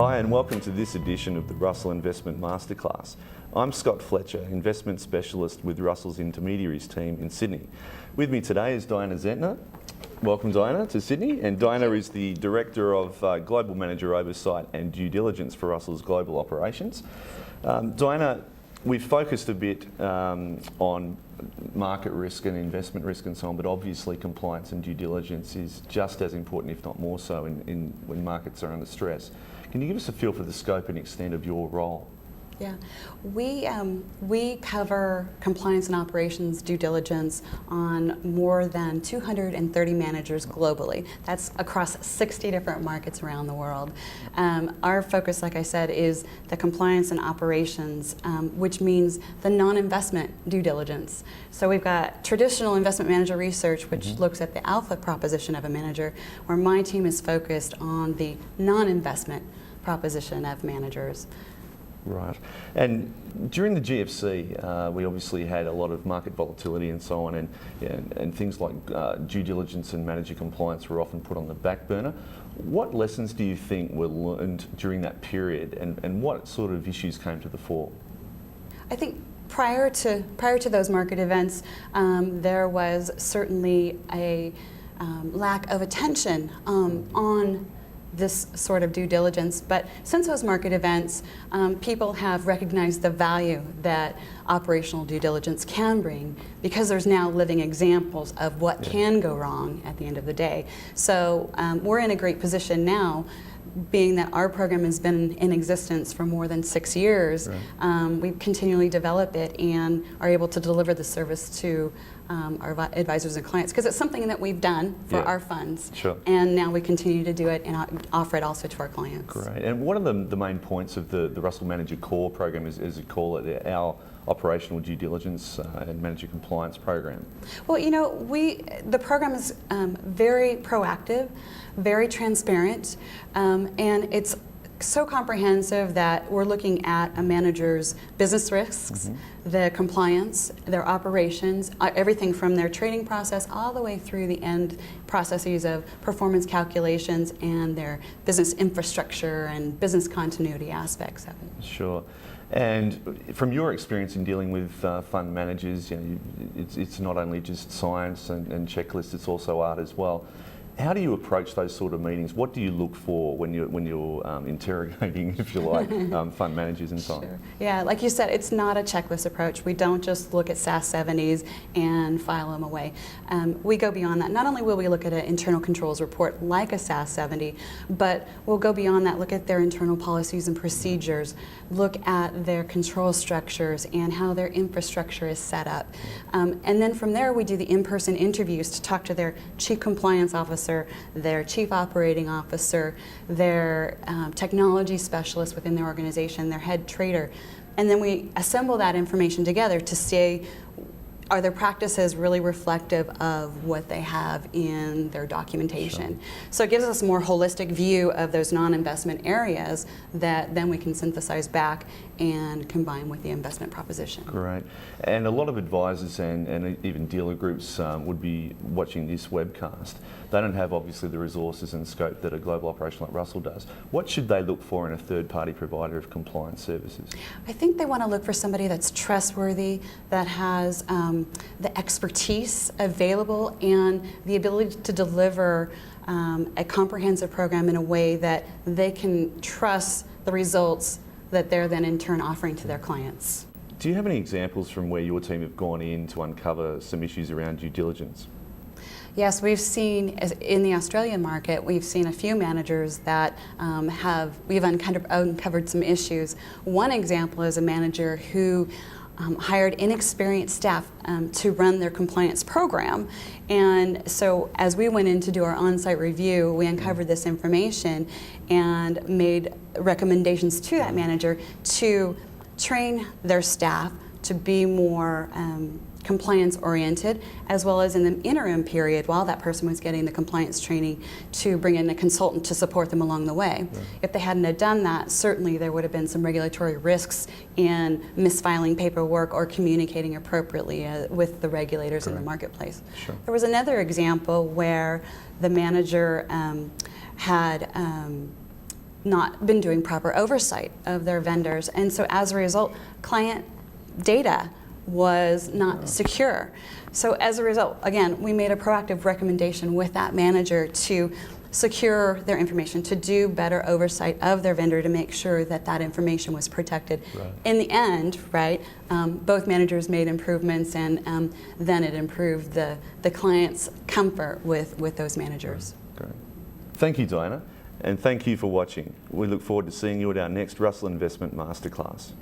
Hi and welcome to this edition of the Russell Investment Masterclass. I'm Scott Fletcher, Investment Specialist with Russell's Intermediaries team in Sydney. With me today is Diana Zentner. Welcome Diana to Sydney, and Diana is the Director of Global Manager Oversight and Due Diligence for Russell's Global Operations. Diana, we've focused a bit on market risk and investment risk and so on, but obviously compliance and due diligence is just as important, if not more so, when markets are under stress. Can you give us a feel for the scope and extent of your role? Yeah, we cover compliance and operations due diligence on more than 230 managers globally. That's across 60 different markets around the world. Our focus, like I said, is the compliance and operations, which means the non-investment due diligence. So we've got traditional investment manager research, which looks at the alpha proposition of a manager, where my team is focused on the non-investment proposition of managers. Right. And during the GFC, we obviously had a lot of market volatility and so on, and things like due diligence and manager compliance were often put on the back burner. What lessons do you think were learned during that period, and what sort of issues came to the fore? I think prior to those market events, there was certainly a lack of attention on this sort of due diligence, but since those market events, people have recognized the value that operational due diligence can bring, because there's now living examples of what can go wrong at the end of the day. So we're in a great position now, being that our program has been in existence for more than 6 years. Right. We continually develop it and are able to deliver the service to our advisors and clients, because it's something that we've done for our funds. Sure. And now we continue to do it and offer it also to our clients. Great. And what are the main points of the Russell Manager Core program, as you call it, our operational due diligence and manager compliance program? Well, you know, the program is very proactive, very transparent, and it's so comprehensive that we're looking at a manager's business risks, the compliance, their operations, everything from their trading process all the way through the end processes of performance calculations and their business infrastructure and business continuity aspects of it. Sure. And from your experience in dealing with fund managers, you know, it's not only just science and checklists, it's also art as well. How do you approach those sort of meetings? What do you look for when you're interrogating, if you like, fund managers and so on? Sure. Yeah, like you said, it's not a checklist approach. We don't just look at SAS 70s and file them away. We go beyond that. Not only will we look at an internal controls report like a SAS 70, but we'll go beyond that, look at their internal policies and procedures, look at their control structures and how their infrastructure is set up. And then from there, we do the in-person interviews to talk to their chief compliance officer, their chief operating officer, their technology specialist within their organization, their head trader. And then we assemble that information together to see, are their practices really reflective of what they have in their documentation? Sure. So it gives us a more holistic view of those non-investment areas that then we can synthesize back and combine with the investment proposition. Great. And a lot of advisors and even dealer groups would be watching this webcast. They don't have obviously the resources and scope that a global operation like Russell does. What should they look for in a third-party provider of compliance services? I think they want to look for somebody that's trustworthy, that has the expertise available and the ability to deliver a comprehensive program in a way that they can trust the results that they're then in turn offering to their clients. Do you have any examples from where your team have gone in to uncover some issues around due diligence? Yes, we've seen, in the Australian market, we've seen a few managers that we've uncovered some issues. One example is a manager who hired inexperienced staff to run their compliance program. And so as we went in to do our on-site review, we uncovered this information and made recommendations to that manager to train their staff to be more compliance oriented, as well as in the interim period while that person was getting the compliance training, to bring in a consultant to support them along the way. Right. If they hadn't have done that, certainly there would have been some regulatory risks in misfiling paperwork or communicating appropriately with the regulators in the marketplace. Sure. There was another example where the manager had not been doing proper oversight of their vendors. And so as a result, client data was not secure. So as a result, again, we made a proactive recommendation with that manager to secure their information, to do better oversight of their vendor to make sure that that information was protected. Right. In the end, right, both managers made improvements, and then it improved the client's comfort with those managers. Great. Thank you, Diana, and thank you for watching. We look forward to seeing you at our next Russell Investment Masterclass.